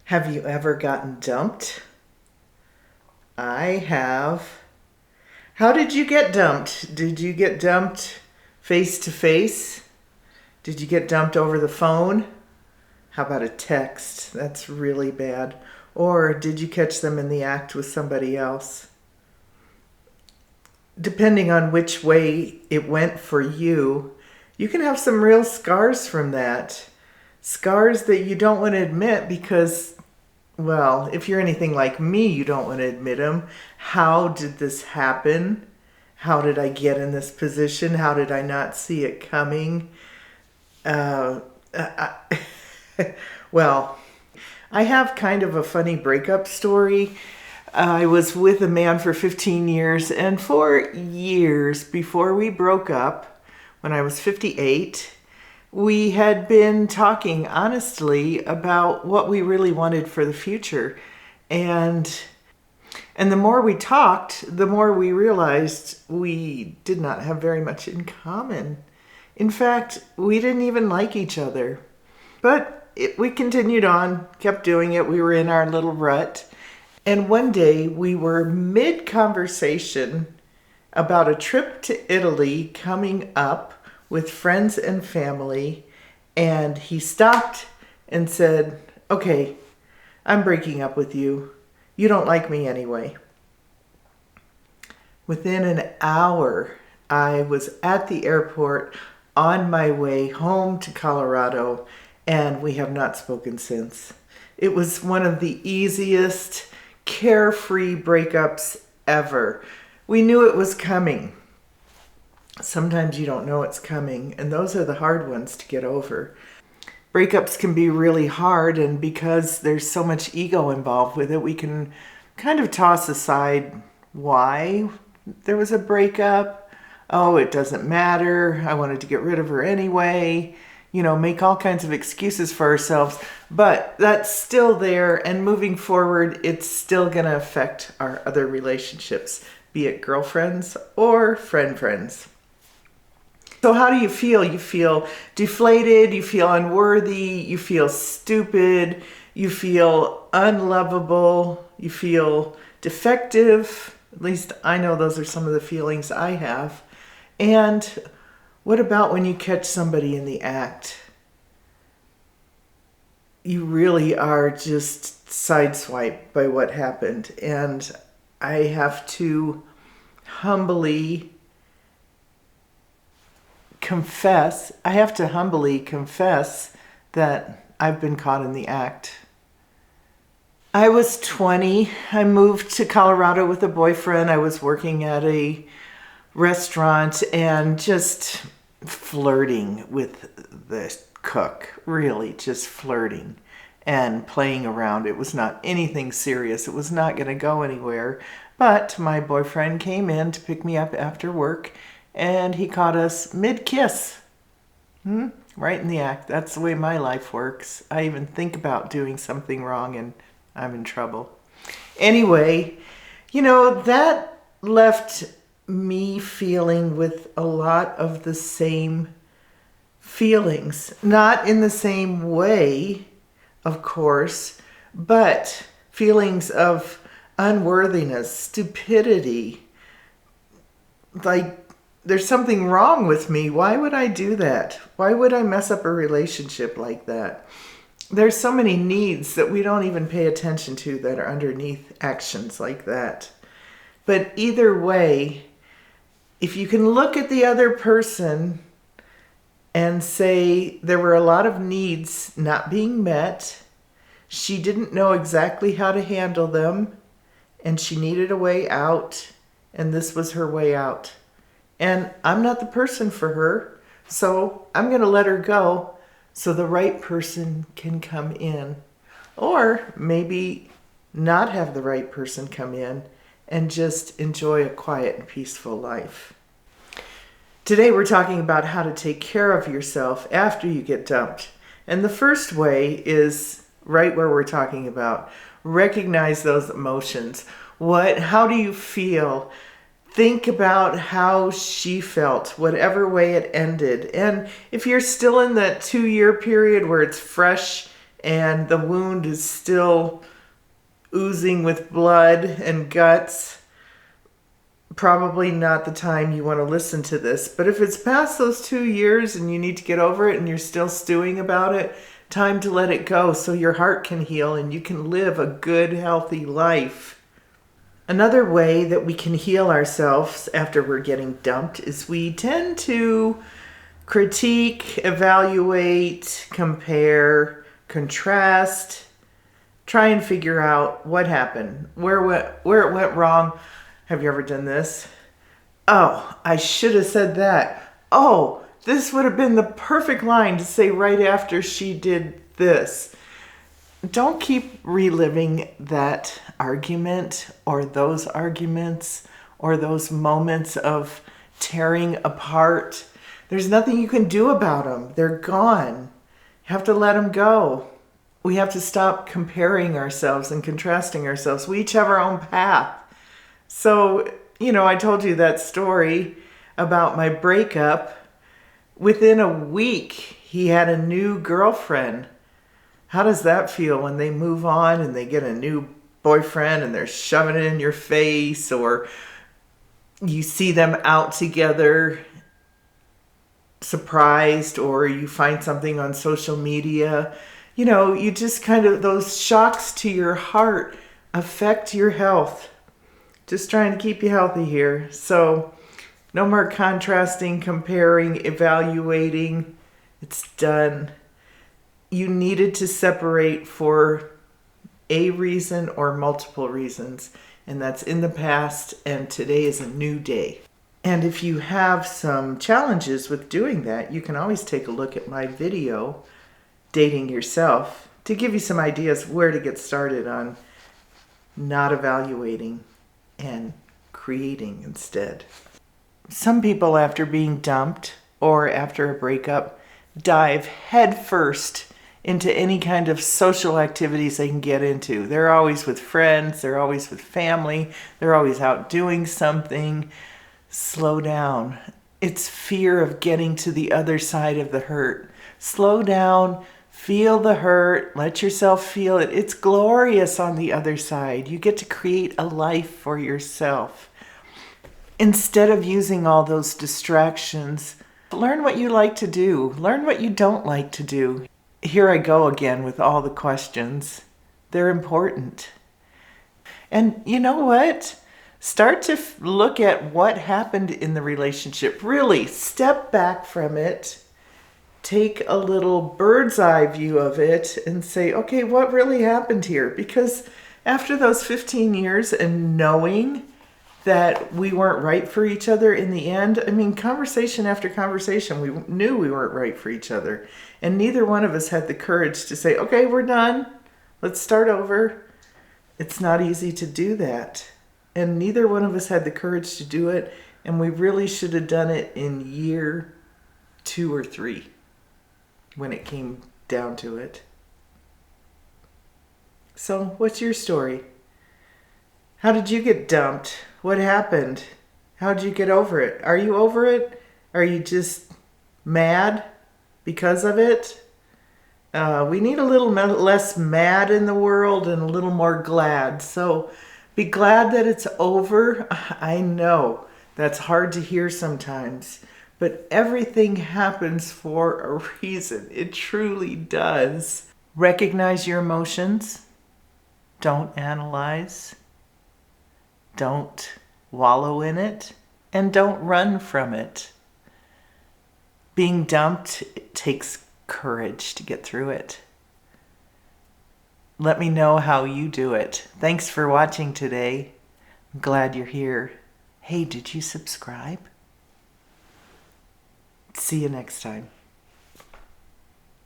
Have you ever gotten dumped? I have. How did you get dumped? Did you get dumped face to face? Did you get dumped over the phone? How about a text? That's really bad. Or did you catch them in the act with somebody else? Depending on which way it went for you, you can have some real scars from that. Scars that you don't want to admit because, well, if you're anything like me, you don't want to admit them. How did this happen? How did I get in this position? How did I not see it coming? Well, I have kind of a funny breakup story. I was with a man for 15 years, and for years before we broke up, when I was 58, we had been talking honestly about what we really wanted for the future. And the more we talked, the more we realized we did not have very much in common. In fact, we didn't even like each other. But we continued on, kept doing it. We were in our little rut. And one day we were mid-conversation about a trip to Italy coming up with friends and family. And he stopped and said, "Okay, I'm breaking up with you. You don't like me anyway." Within an hour, I was at the airport on my way home to Colorado, and we have not spoken since. It was one of the easiest, carefree breakups ever. We knew it was coming. Sometimes you don't know it's coming, and those are the hard ones to get over. Breakups can be really hard, and because there's so much ego involved with it, we can kind of toss aside why there was a breakup. Oh, it doesn't matter. I wanted to get rid of her anyway. Make all kinds of excuses for ourselves. But that's still there, and moving forward, it's still going to affect our other relationships, be it girlfriends or friends. So how do you feel? You feel deflated, you feel unworthy, you feel stupid, you feel unlovable, you feel defective. At least I know those are some of the feelings I have. And what about when you catch somebody in the act? You really are just sideswiped by what happened. And I have to humbly confess that I've been caught in the act. I was 20. I moved to Colorado with a boyfriend. I was working at a restaurant and just flirting with the cook, really just flirting and playing around. It was not anything serious. It was not going to go anywhere. But my boyfriend came in to pick me up after work, and he caught us mid-kiss. Right in the act. That's the way my life works. I even think about doing something wrong and I'm in trouble. Anyway, that left me feeling with a lot of the same feelings. Not in the same way, of course, but feelings of unworthiness, stupidity, like there's something wrong with me. Why would I do that? Why would I mess up a relationship like that? There's so many needs that we don't even pay attention to that are underneath actions like that. But either way, if you can look at the other person and say there were a lot of needs not being met, she didn't know exactly how to handle them, and she needed a way out, and this was her way out. And I'm not the person for her, so I'm going to let her go so the right person can come in. Or maybe not have the right person come in and just enjoy a quiet and peaceful life. Today we're talking about how to take care of yourself after you get dumped. And the first way is right where we're talking about. Recognize those emotions. How do you feel? Think about how she felt, whatever way it ended. And if you're still in that 2-year period where it's fresh and the wound is still oozing with blood and guts, probably not the time you want to listen to this. But if it's past those 2 years and you need to get over it and you're still stewing about it, time to let it go so your heart can heal and you can live a good, healthy life. Another way that we can heal ourselves after we're getting dumped is we tend to critique, evaluate, compare, contrast, try and figure out what happened, where it went wrong. Have you ever done this? Oh, I should have said that. Oh, this would have been the perfect line to say right after she did this. Don't keep reliving that argument or those arguments or those moments of tearing apart. There's nothing you can do about them. They're gone. You have to let them go. We have to stop comparing ourselves and contrasting ourselves. We each have our own path. So, I told you that story about my breakup. Within a week, he had a new girlfriend. How does that feel when they move on and they get a new boyfriend and they're shoving it in your face, or you see them out together, surprised, or you find something on social media? You just those shocks to your heart affect your health. Just trying to keep you healthy here. So no more contrasting, comparing, evaluating. It's done. You needed to separate for a reason or multiple reasons, and that's in the past, and today is a new day. And if you have some challenges with doing that, you can always take a look at my video, Dating Yourself, to give you some ideas where to get started on not evaluating and creating instead. Some people, after being dumped or after a breakup, dive headfirst into any kind of social activities they can get into. They're always with friends, they're always with family, they're always out doing something. Slow down. It's fear of getting to the other side of the hurt. Slow down. Feel the hurt. Let yourself feel it. It's glorious on the other side. You get to create a life for yourself. Instead of using all those distractions, learn what you like to do. Learn what you don't like to do. Here I go again with all the questions. They're important. And you know what? Start to look at what happened in the relationship. Really step back from it. Take a little bird's eye view of it and say, okay, what really happened here? Because after those 15 years and knowing that we weren't right for each other in the end, conversation after conversation, we knew we weren't right for each other. And neither one of us had the courage to say, okay, we're done. Let's start over. It's not easy to do that. And neither one of us had the courage to do it. And we really should have done it in year 2 or 3. When it came down to it. So, what's your story? How did you get dumped? What happened? How did you get over it? Are you over it? Are you just mad because of it? We need a little less mad in the world and a little more glad. So, be glad that it's over. I know that's hard to hear sometimes. But everything happens for a reason. It truly does. Recognize your emotions. Don't analyze. Don't wallow in it. And don't run from it. Being dumped, it takes courage to get through it. Let me know how you do it. Thanks for watching today. I'm glad you're here. Hey, did you subscribe? See you next time.